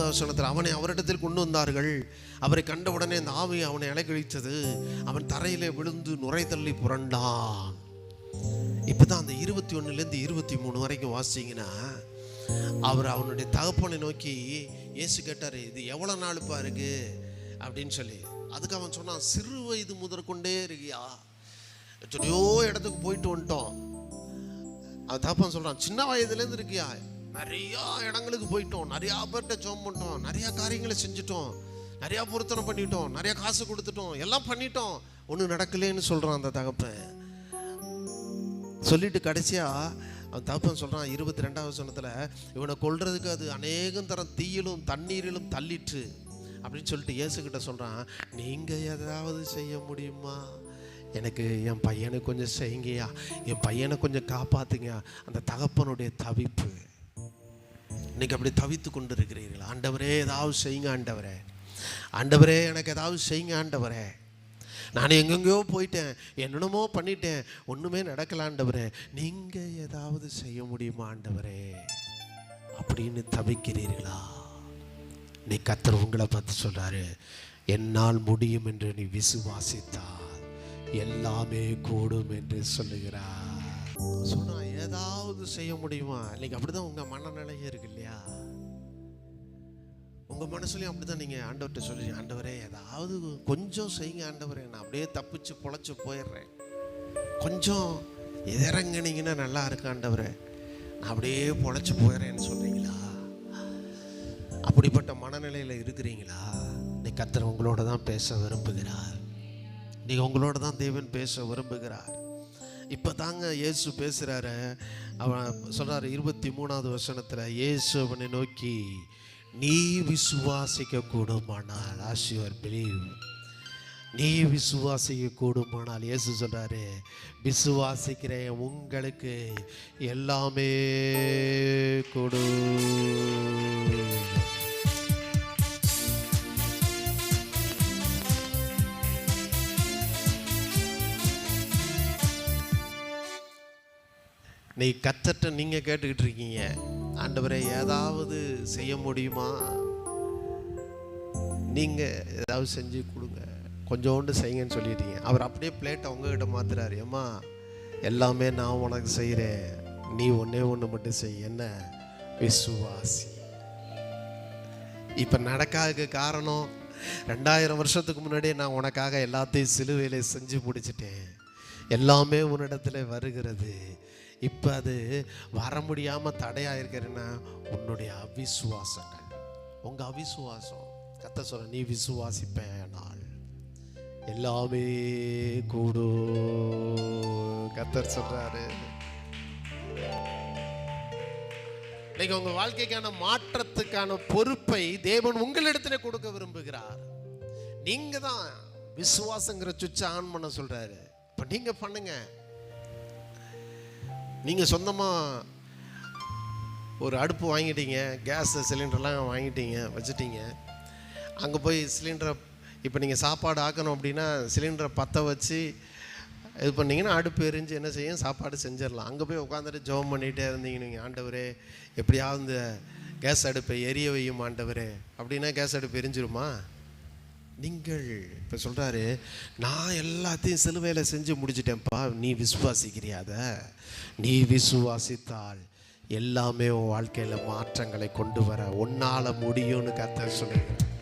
19வது வசனத்தில் அவனை அவரிடத்தில் கொண்டு வந்தார்கள். அவரை கண்ட உடனே இந்த ஆவி அவனை அலைக்கழித்தது. அவன் தரையிலே விழுந்து நுரை தள்ளி புரண்டான். இப்போதான் அந்த 21லேருந்து 23 வரைக்கும் வாசிங்கன்னா, அவர் அவனுடைய தகப்பனை நோக்கி இயேசு கேட்டார், இது எவ்வளோ நாளுப்பா இருக்கு அப்படின்னு சொல்லி. அதுக்கு அவன் சொன்னான், சிறு வயது முதற்கொண்டே இருக்கியா, எத்தனையோ இடத்துக்கு போயிட்டு வந்துட்டோம். அவன் தகப்பன் சொல்கிறான், சின்ன வயதுலேருந்து இருக்கியா, நிறையா இடங்களுக்கு போயிட்டோம், நிறையா பேர்கிட்ட ஜெபம் பண்ணிட்டோம், நிறையா காரியங்களை செஞ்சுட்டோம், நிறையா பொருத்தனை பண்ணிட்டோம், நிறையா காசு கொடுத்துட்டோம், எல்லாம் பண்ணிட்டோம், ஒன்றும் நடக்கலேன்னு சொல்கிறான் அந்த தகப்பன். சொல்லிட்டு கடைசியா அவன் தகப்பன் சொல்கிறான் 22வது வசனத்தில், இவனை கொல்றதுக்கு அது அநேகம் தரம் தீயிலும் தண்ணீரிலும் தள்ளிற்று அப்படின்னு சொல்லிட்டு இயேசுக்கிட்ட சொல்கிறான், நீங்கள் ஏதாவது செய்ய முடியுமா, எனக்கு என் பையனை கொஞ்சம் செய்யுங்கயா, என் பையனை கொஞ்சம் காப்பாற்றுங்க. அந்த தகப்பனுடைய தவிப்பு. இன்னைக்கு அப்படி தவித்து கொண்டு இருக்கிறீர்களா? ஆண்டவரே ஏதாவது செய்யுங்க ஆண்டவரே, ஆண்டவரே எனக்கு ஏதாவது செய்யுங்க ஆண்டவரே, நான் எங்கெங்கேயோ போயிட்டேன், என்னென்னமோ பண்ணிட்டேன், ஒன்றுமே நடக்கலாண்டவரே, நீங்கள் ஏதாவது செய்ய முடியுமா ஆண்டவரே அப்படின்னு தவிக்கிறீர்களா? நீ கர்த்தர் உங்களை பார்த்து சொல்கிறாரு, என்னால் முடியும் என்று நீ விசுவாசித்தால் எல்லாமே கூடும் என்று சொல்லுகிறார். சொன்னா ஏதாவது செய்ய முடியுமா? இன்னைக்கு அப்படிதான் உங்கள் மனநிலையே இருக்கு இல்லையா? உங்கள் மனசுலையும் அப்படி தான் நீங்கள் ஆண்டவர்கிட்ட சொல்லி, ஆண்டவரே ஏதாவது கொஞ்சம் செய்யுங்க ஆண்டவரே, நான் அப்படியே தப்பிச்சு பொழைச்சி போயிடுறேன், கொஞ்சம் இறங்கினீங்கன்னா நல்லா இருக்கு ஆண்டவரே, நான் அப்படியே பொழைச்சி போயிடுறேன்னு சொல்கிறீங்களா? அப்படிப்பட்ட மனநிலையில் இருக்கிறீங்களா? நீ கர்த்தர் உங்களோட தான் பேச விரும்புகிறார். நீங்கள் உங்களோட தான் தேவன் பேச விரும்புகிறார். இப்போ தாங்க இயேசு பேசுகிறாரு. அவன் சொல்கிறார் 23வது வசனத்தில், இயேசு அவனை நோக்கி, நீ விசுவாசிக்க கூடுமானால், as you believe, நீ விசுவாசிக்க கூடுமானால், இயேசு சொல்றாரு, விசுவாசிக்கிற உங்களுக்கு எல்லாமே கூடும். நீ கர்த்தர்ட்ட நீங்க கேட்டுக்கிட்டு இருக்கீங்க, ஆண்டவரே ஏதாவது செய்ய முடியுமா, நீங்க ஏதாவது செஞ்சு கொடுங்க, கொஞ்சோண்டு செய்யுங்கன்னு சொல்லிட்டீங்க. அவர் அப்படியே பிளேட்டை உங்ககிட்ட மாத்துறாரு, ஏம்மா எல்லாமே நான் உனக்கு செய்கிறேன், நீ ஒன்னே ஒன்று மட்டும் செய், என்ன, விசுவாசி. இப்போ நடக்காததுக்கு காரணம், 2000 வருஷத்துக்கு முன்னாடியே நான் உனக்காக எல்லாத்தையும் சிலுவையில செஞ்சு முடிச்சிட்டேன், எல்லாமே உன்னிடத்துல வருகிறது. இப்போ அது வர முடியாமல் தடையாக இருக்கிறன்னா உன்னுடைய அவிசுவாசங்கள், உங்கள் அவிசுவாசம். கர்த்தர் சொல்ற, நீ விசுவாசிப்பேனால் எல்லாமே கூடும். கர்த்தர் சொல்றாரு, இன்னைக்கு உங்க வாழ்க்கைக்கான மாற்றத்துக்கான பொறுப்பை தேவன் உங்களிடத்துல கொடுக்க விரும்புகிறார். நீங்க தான் விசுவாசங்கிற சுவிட்சை ஆன் பண்ண சொல்றாரு. இப்போ நீங்க பண்ணுங்க. நீங்கள் சொந்தமாக ஒரு அடுப்பு வாங்கிட்டீங்க, கேஸ் சிலிண்டர்லாம் வாங்கிட்டீங்க, வச்சுட்டீங்க. அங்கே போய் சிலிண்டரை, இப்போ நீங்கள் சாப்பாடு ஆக்கணும் அப்படின்னா சிலிண்டரை பற்ற வச்சு இது பண்ணிங்கன்னா அடுப்பு எரிஞ்சு என்ன செய்யும், சாப்பாடு செஞ்சிடலாம். அங்கே போய் உட்காந்துட்டு ஜெபம் பண்ணிகிட்டே இருந்தீங்க, நீங்கள் ஆண்டவரே எப்படியாவது இந்த கேஸ் அடுப்பை எரிய வையும் ஆண்டவரே அப்படின்னா கேஸ் அடுப்பு எரிஞ்சிருமா? நீங்கள் இப்போ சொல்கிறாரு, நான் எல்லாத்தையும் சிலுவையில் செஞ்சு முடிச்சிட்டேன்ப்பா, நீ விசுவாசிக்கிறியாத? நீ விசுவாசித்தால் எல்லாமே உன் வாழ்க்கையில் மாற்றங்களை கொண்டு வர உன்னால் முடியும்னு கர்த்தர் சொல்லுங்க.